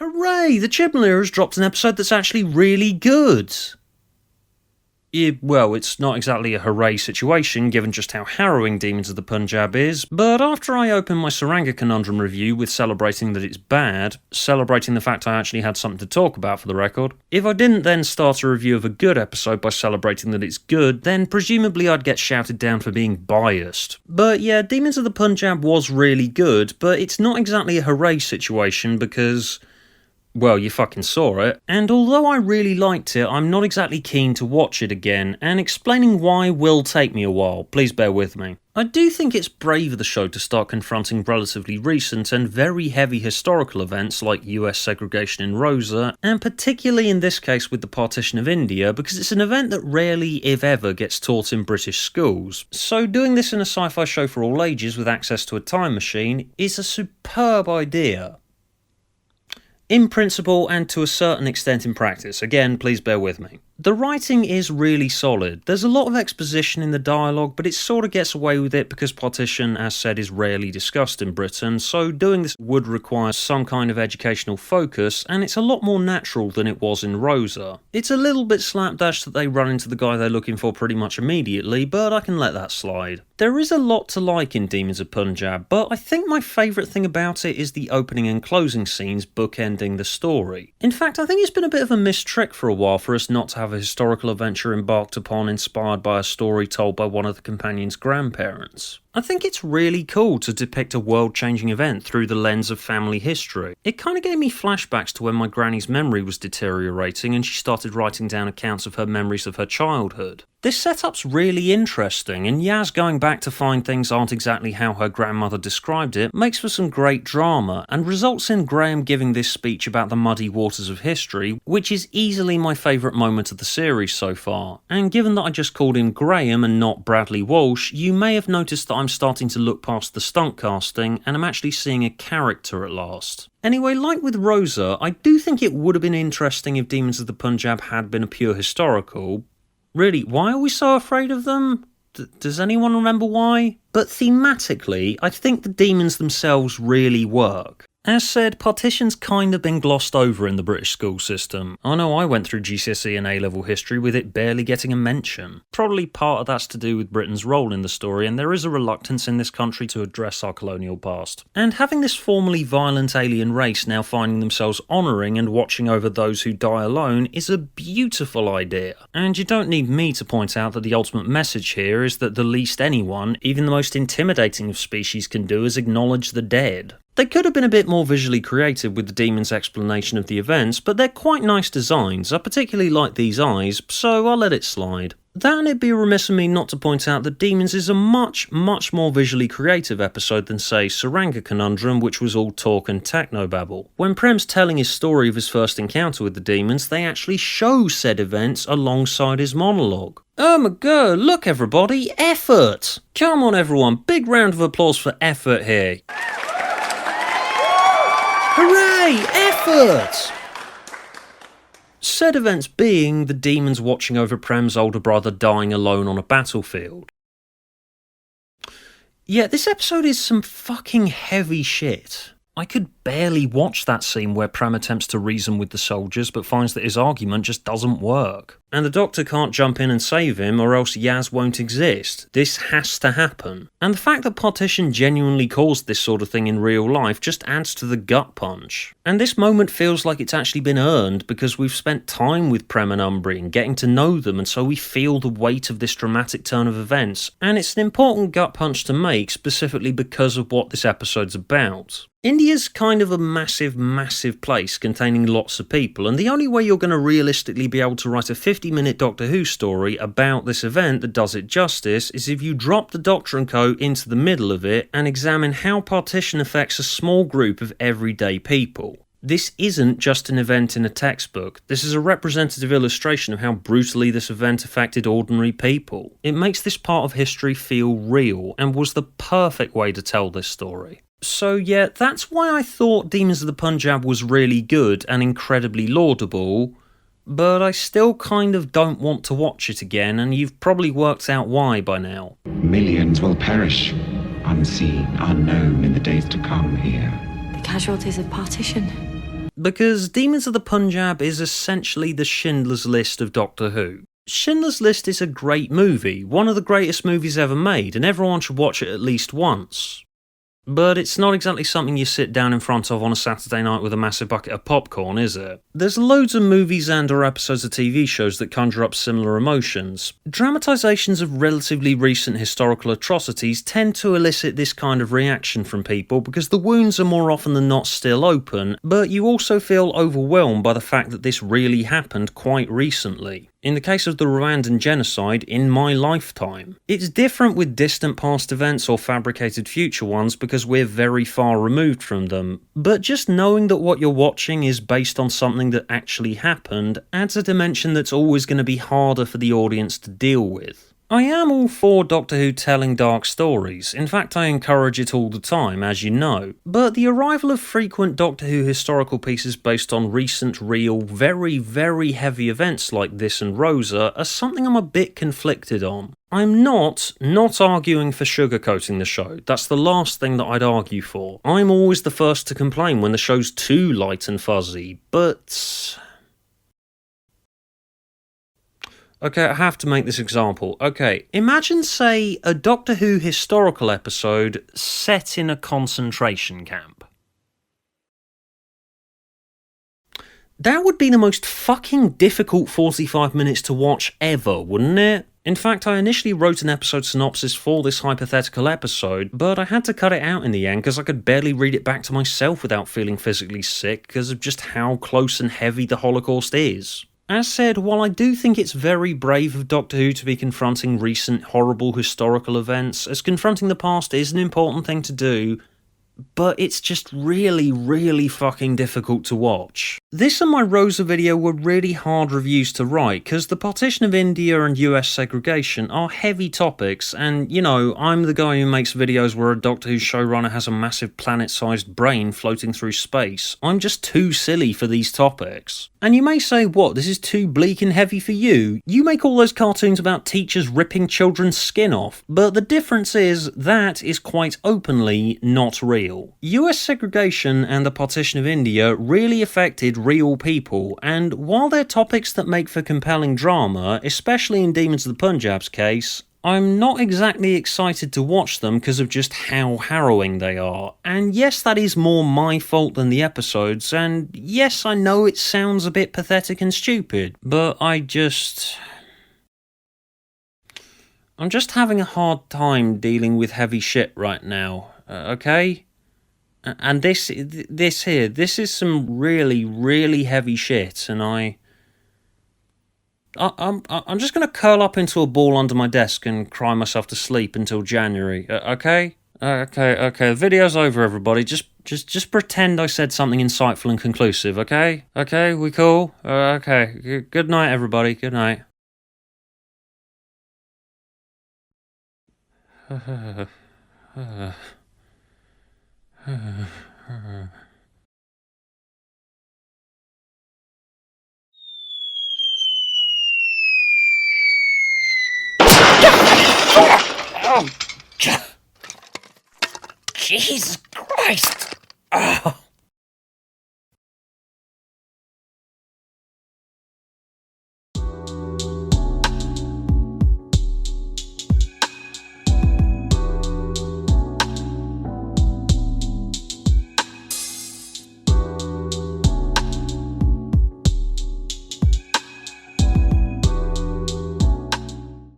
Hooray! The Chibnall has dropped an episode that's actually really good. Yeah, well, it's not exactly a hooray situation given just how harrowing Demons of the Punjab is, but after I open my Saranga Conundrum review with celebrating that it's bad, celebrating the fact I actually had something to talk about for the record, if I didn't then start a review of a good episode by celebrating that it's good, then presumably I'd get shouted down for being biased. But yeah, Demons of the Punjab was really good, but it's not exactly a hooray situation because, well, you fucking saw it. And although I really liked it, I'm not exactly keen to watch it again, and explaining why will take me a while, please bear with me. I do think it's brave of the show to start confronting relatively recent and very heavy historical events like US segregation in Rosa, and particularly in this case with the partition of India, because it's an event that rarely, if ever, gets taught in British schools. So doing this in a sci-fi show for all ages with access to a time machine is a superb idea. In principle and to a certain extent in practice. Again, please bear with me. The writing is really solid. There's a lot of exposition in the dialogue, but it sort of gets away with it because partition, as said, is rarely discussed in Britain, so doing this would require some kind of educational focus, and it's a lot more natural than it was in Rosa. It's a little bit slapdash that they run into the guy they're looking for pretty much immediately, but I can let that slide. There is a lot to like in Demons of Punjab, but I think my favourite thing about it is the opening and closing scenes bookending the story. In fact, I think it's been a bit of a missed trick for a while for us not to have a historical adventure embarked upon inspired by a story told by one of the companions' grandparents. I think it's really cool to depict a world-changing event through the lens of family history. It kind of gave me flashbacks to when my granny's memory was deteriorating and she started writing down accounts of her memories of her childhood. This setup's really interesting, and Yaz going back to find things aren't exactly how her grandmother described it makes for some great drama, and results in Graham giving this speech about the muddy waters of history, which is easily my favourite moment of the series so far. And given that I just called him Graham and not Bradley Walsh, you may have noticed that I'm starting to look past the stunt casting, and I'm actually seeing a character at last. Anyway, like with Rosa, I do think it would have been interesting if Demons of the Punjab had been a pure historical. Really, why are we so afraid of them? Does anyone remember why? But thematically, I think the demons themselves really work. As said, partition's kind of been glossed over in the British school system. I know I went through GCSE and A-level history with it barely getting a mention. Probably part of that's to do with Britain's role in the story, and there is a reluctance in this country to address our colonial past. And having this formerly violent alien race now finding themselves honouring and watching over those who die alone is a beautiful idea. And you don't need me to point out that the ultimate message here is that the least anyone, even the most intimidating of species, can do is acknowledge the dead. They could have been a bit more visually creative with the demon's explanation of the events, but they're quite nice designs. I particularly like these eyes, so I'll let it slide. Then it'd be remiss of me not to point out that Demons is a much more visually creative episode than, say, Saranga Conundrum, which was all talk and technobabble. When Prem's telling his story of his first encounter with the demons, they actually show said events alongside his monologue. Oh my god, look everybody, effort! Come on everyone, big round of applause for effort here. Hooray! Effort! Said events being the demons watching over Prem's older brother dying alone on a battlefield. Yeah, this episode is some fucking heavy shit. I could barely watch that scene where Prem attempts to reason with the soldiers but finds that his argument just doesn't work. And the doctor can't jump in and save him or else Yaz won't exist. This has to happen. And the fact that partition genuinely caused this sort of thing in real life just adds to the gut punch. And this moment feels like it's actually been earned because we've spent time with Prem and Umbri and getting to know them, and so we feel the weight of this dramatic turn of events. And it's an important gut punch to make specifically because of what this episode's about. India's kind of a massive place containing lots of people, and the only way you're going to realistically be able to write a 50-minute Doctor Who story about this event that does it justice is if you drop the Doctor and Co into the middle of it and examine how partition affects a small group of everyday people. This isn't just an event in a textbook. This is a representative illustration of how brutally this event affected ordinary people. It makes this part of history feel real and was the perfect way to tell this story. So yeah, that's why I thought Demons of the Punjab was really good and incredibly laudable, but I still kind of don't want to watch it again, and you've probably worked out why by now. Millions will perish, unseen, unknown in the days to come here. The casualties of partition. Because Demons of the Punjab is essentially the Schindler's List of Doctor Who. Schindler's List is a great movie, one of the greatest movies ever made, and everyone should watch it at least once. But it's not exactly something you sit down in front of on a Saturday night with a massive bucket of popcorn, is it? There's loads of movies and or episodes of TV shows that conjure up similar emotions. Dramatisations of relatively recent historical atrocities tend to elicit this kind of reaction from people because the wounds are more often than not still open, but you also feel overwhelmed by the fact that this really happened quite recently. In the case of the Rwandan genocide, in my lifetime. It's different with distant past events or fabricated future ones because we're very far removed from them, but just knowing that what you're watching is based on something that actually happened adds a dimension that's always going to be harder for the audience to deal with. I am all for Doctor Who telling dark stories, in fact I encourage it all the time, as you know, but the arrival of frequent Doctor Who historical pieces based on recent, real, very, very heavy events like this and Rosa are something I'm a bit conflicted on. I'm not arguing for sugarcoating the show, that's the last thing that I'd argue for. I'm always the first to complain when the show's too light and fuzzy, but... Okay, I have to make this example. Okay, imagine, say, a Doctor Who historical episode set in a concentration camp. That would be the most fucking difficult 45 minutes to watch ever, wouldn't it? In fact, I initially wrote an episode synopsis for this hypothetical episode, but I had to cut it out in the end because I could barely read it back to myself without feeling physically sick because of just how close and heavy the Holocaust is. As said, while I do think it's very brave of Doctor Who to be confronting recent horrible historical events, as confronting the past is an important thing to do, but it's just really, really fucking difficult to watch. This and my Rosa video were really hard reviews to write, because the partition of India and US segregation are heavy topics, and, you know, I'm the guy who makes videos where a Doctor Who showrunner has a massive planet-sized brain floating through space. I'm just too silly for these topics. And you may say, what, this is too bleak and heavy for you? You make all those cartoons about teachers ripping children's skin off, but the difference is, that is quite openly not real. US segregation and the partition of India really affected real people, and while they're topics that make for compelling drama, especially in Demons of the Punjab's case, I'm not exactly excited to watch them because of just how harrowing they are. And yes, that is more my fault than the episodes, and yes, I know it sounds a bit pathetic and stupid, but I'm just having a hard time dealing with heavy shit right now, okay? And this is some really, really heavy shit, and I'm just going to curl up into a ball under my desk and cry myself to sleep until January, okay? Okay, the video's over, everybody. Just pretend I said something insightful and conclusive, okay? Okay, we cool? Okay, good night, everybody, good night.